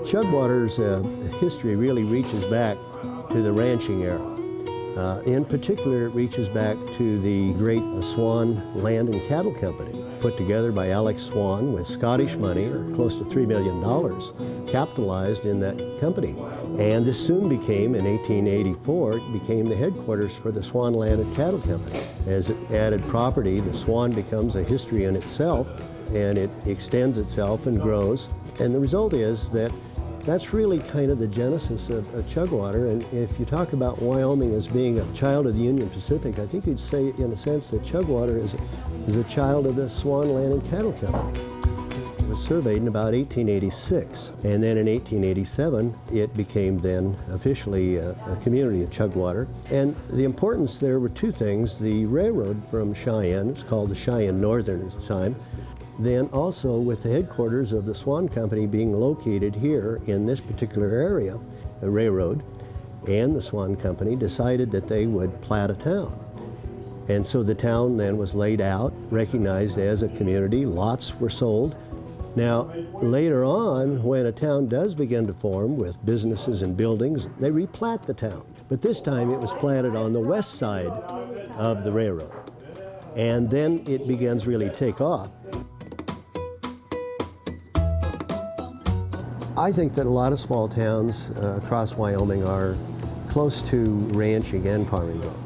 Chugwater's history really reaches back to the ranching era. In particular, it reaches back to the great Swan Land and Cattle Company, put together by Alex Swan with Scottish money, or close to $3 million, capitalized in that company. And this soon became, in 1884, it became the headquarters for the Swan Land and Cattle Company. As it added property, the Swan becomes a history in itself, and it extends itself and grows. And the result is that that's really kind of the genesis of Chugwater. And if you talk about Wyoming as being a child of the Union Pacific, I think you'd say, in a sense, that Chugwater is a child of the Swan Land and Cattle Company. It was surveyed in about 1886, and then in 1887, it became then officially a community of Chugwater. And the importance there were two things. The railroad from Cheyenne, it was called the Cheyenne Northern at the time, then also with the headquarters of the Swan Company being located here in this particular area, the railroad and the Swan Company decided that they would plat a town. And so the town then was laid out, recognized as a community. Lots were sold. Now, later on, when a town does begin to form with businesses and buildings, they replat the town. But this time it was platted on the west side of the railroad. And then it begins really to take off. I think that a lot of small towns across Wyoming are close to ranching and farming growth.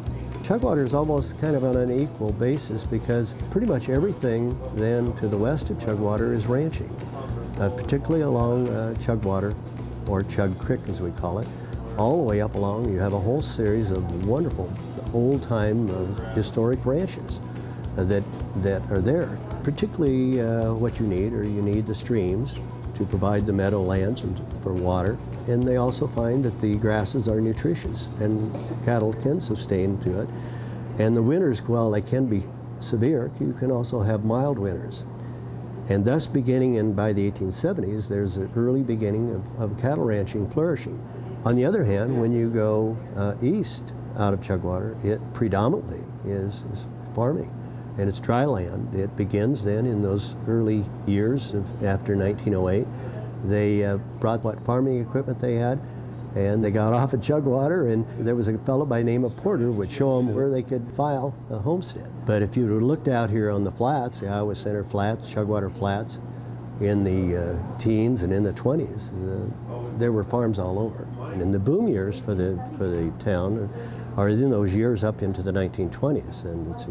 Chugwater is almost kind of on an equal basis because pretty much everything then to the west of Chugwater is ranching, particularly along Chugwater, or Chug Creek as we call it. All the way up along, you have a whole series of wonderful old-time historic ranches that are there. Particularly what you need the streams to provide the meadowlands and for water. And they also find that the grasses are nutritious and cattle can sustain to it. And the winters, while they can be severe, you can also have mild winters. And thus beginning by the 1870s, there's an early beginning of cattle ranching flourishing. On the other hand, when you go east out of Chugwater, it predominantly is farming. And it's dry land. It begins then in those early years after 1908. They brought what farming equipment they had, and they got off at Chugwater, and there was a fellow by the name of Porter would show them where they could file a homestead. But if you looked out here on the flats, the Iowa Center Flats, Chugwater Flats, in the teens and in the 20s, there were farms all over. And in the boom years for the town are in those years up into the 1920s, and it's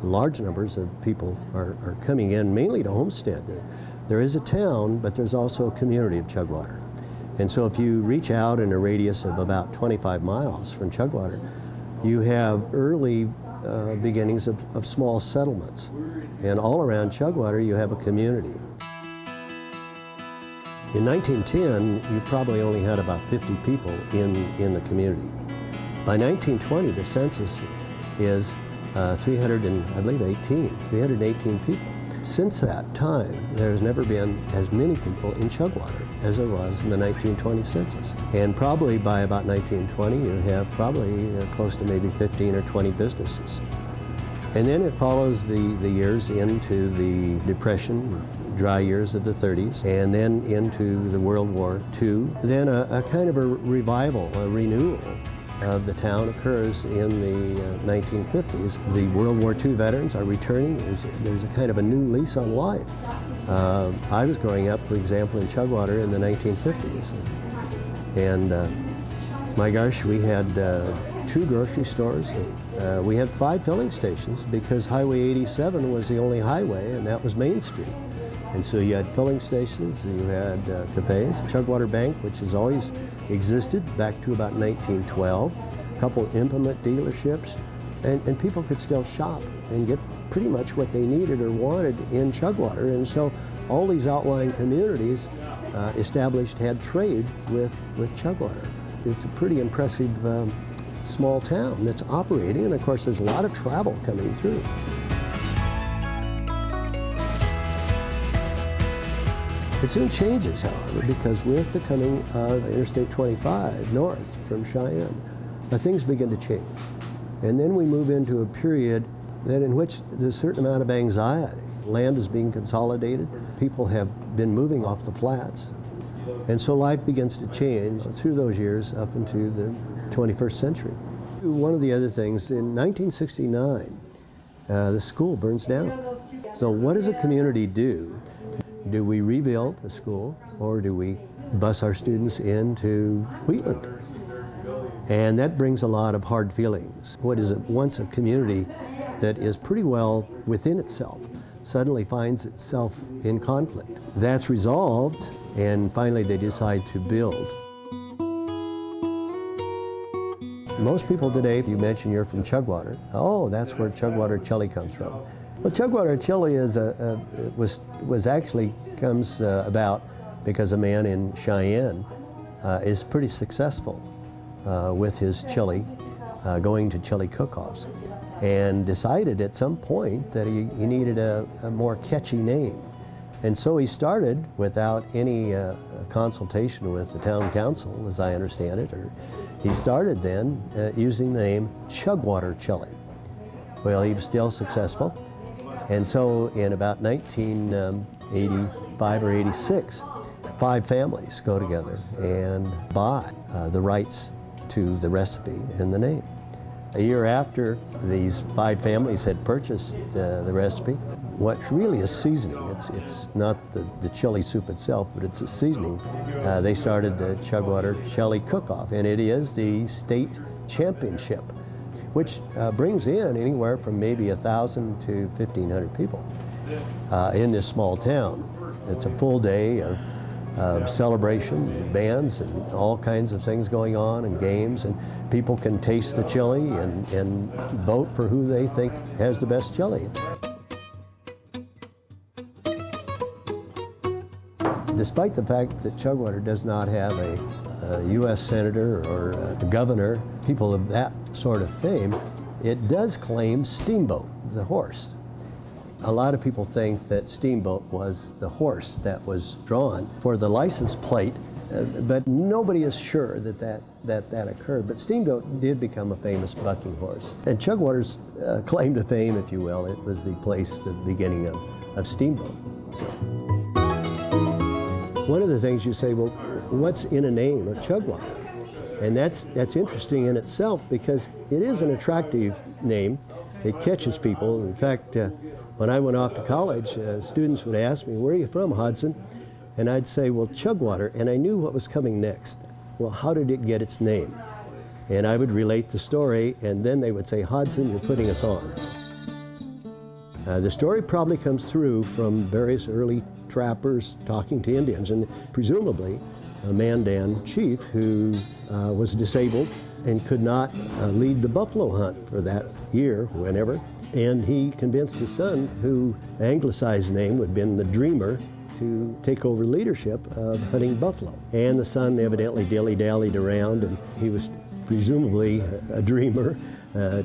large numbers of people are coming in mainly to homestead. There is a town, but there's also a community of Chugwater. And so if you reach out in a radius of about 25 miles from Chugwater, you have early beginnings of small settlements. And all around Chugwater, you have a community. In 1910, you probably only had about 50 people in the community. By 1920, the census is 318 people. Since that time, there's never been as many people in Chugwater as there was in the 1920 census. And probably by about 1920, you have probably close to maybe 15 or 20 businesses. And then it follows the years into the Depression, dry years of the 30s, and then into the World War II. Then a kind of a revival, a renewal of the town occurs in the 1950s. The World War II veterans are returning. There's a kind of a new lease on life. I was growing up, for example, in Chugwater in the 1950s. And my gosh, we had 2 grocery stores. We had 5 filling stations because Highway 87 was the only highway, and that was Main Street. And so you had filling stations, you had cafes, Chugwater Bank, which has always existed back to about 1912, a couple implement dealerships, and people could still shop and get pretty much what they needed or wanted in Chugwater. And so all these outlying communities established had trade with Chugwater. It's a pretty impressive small town that's operating, and of course there's a lot of travel coming through. It soon changes, however, because with the coming of Interstate 25 north from Cheyenne, things begin to change. And then we move into a period in which there's a certain amount of anxiety. Land is being consolidated. People have been moving off the flats. And so life begins to change through those years up into the 21st century. One of the other things, in 1969, the school burns down. So what does a community do? Do we rebuild a school, or do we bus our students into Wheatland? And that brings a lot of hard feelings. What is once a community that is pretty well within itself suddenly finds itself in conflict. That's resolved, and finally they decide to build. Most people today, if you mention you're from Chugwater, oh, that's where Chugwater chili comes from. Well, Chugwater chili is comes about because a man in Cheyenne is pretty successful with his chili, going to chili cook-offs, and decided at some point that he needed a more catchy name. And so he started, without any consultation with the town council, as I understand it, or he started then using the name Chugwater chili. Well, he was still successful, and so in about 1985 or 86, 5 families go together and buy the rights to the recipe and the name. A year after these 5 families had purchased the recipe, what's really a seasoning, it's not the chili soup itself, but it's a seasoning. They started the Chugwater Chili Cook-Off, and it is the state championship, which brings in anywhere from maybe 1,000 to 1,500 people in this small town. It's a full day of celebration, bands, and all kinds of things going on, and games, and people can taste the chili and vote for who they think has the best chili. Despite the fact that Chugwater does not have a U.S. senator or a governor, people of that sort of fame, it does claim Steamboat, the horse. A lot of people think that Steamboat was the horse that was drawn for the license plate, but nobody is sure that occurred. But Steamboat did become a famous bucking horse. And Chugwater's claim to fame, if you will, it was the place, the beginning of Steamboat. So, one of the things you say, well, what's in a name of Chugwater? And that's interesting in itself, because it is an attractive name. It catches people. In fact, when I went off to college, students would ask me, where are you from, Hodson? And I'd say, well, Chugwater, and I knew what was coming next. Well, how did it get its name? And I would relate the story, and then they would say, Hodson, you're putting us on. The story probably comes through from various early trappers talking to Indians, and presumably a Mandan chief who was disabled and could not lead the buffalo hunt for that year, whenever. And he convinced his son, who the anglicized name would have been the Dreamer, to take over leadership of hunting buffalo. And the son evidently dilly-dallied around, and he was presumably a dreamer,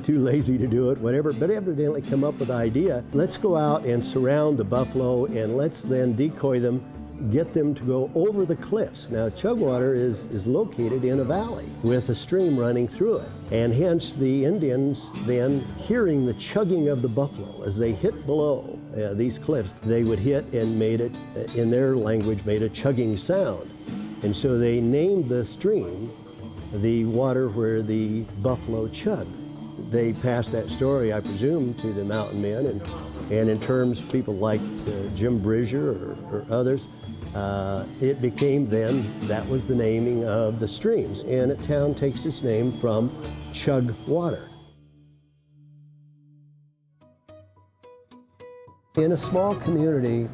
too lazy to do it, whatever, but evidently come up with the idea, let's go out and surround the buffalo, and let's then decoy them, get them to go over the cliffs. Now, Chugwater is located in a valley with a stream running through it, and hence the Indians then, hearing the chugging of the buffalo as they hit below these cliffs, they would hit and made it, in their language, made a chugging sound. And so they named the stream the water where the buffalo chug. They passed that story, I presume, to the mountain men, and in terms people like Jim Bridger or others, it became then, that was the naming of the streams. And a town takes its name from Chugwater. In a small community,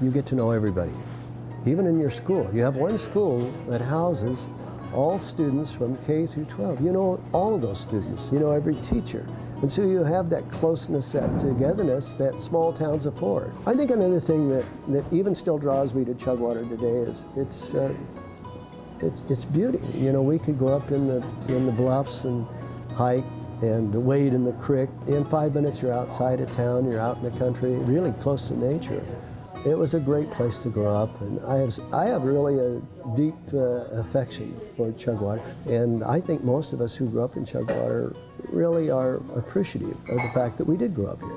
you get to know everybody. Even in your school, you have one school that houses all students from K through 12. You know all of those students. You know every teacher. And so you have that closeness, that togetherness that small towns afford. I think another thing that even still draws me to Chugwater today is its beauty. You know, we could go up in the bluffs and hike and wade in the creek. In 5 minutes you're outside of town, you're out in the country, really close to nature. It was a great place to grow up, and I have really a deep affection for Chugwater, and I think most of us who grew up in Chugwater really are appreciative of the fact that we did grow up here.